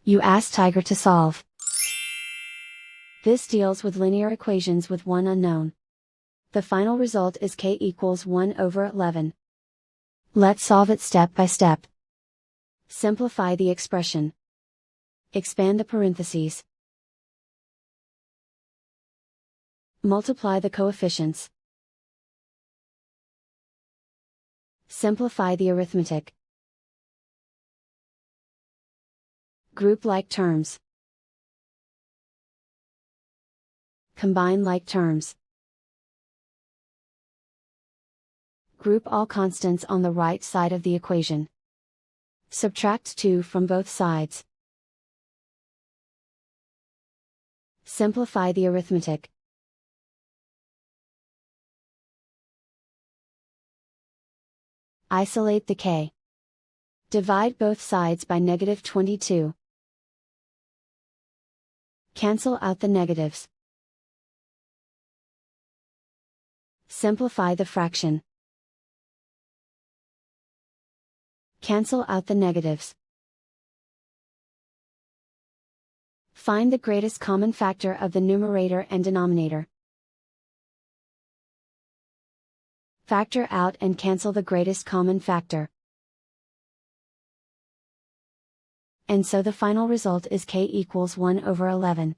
You ask Tiger to solve. This deals with linear equations with one unknown. The final result is k equals 1 over 11. Let's solve it step by step. Simplify the expression. Expand the parentheses. Multiply the coefficients. Simplify the arithmetic. Group like terms. Combine like terms. Group all constants on the right side of the equation. Subtract 2 from both sides. Simplify the arithmetic. Isolate the k. Divide both sides by -22. Cancel out the negatives. Simplify the fraction. Cancel out the negatives. Find the greatest common factor of the numerator and denominator. Factor out and cancel the greatest common factor. And so the final result is k equals 1 over 11.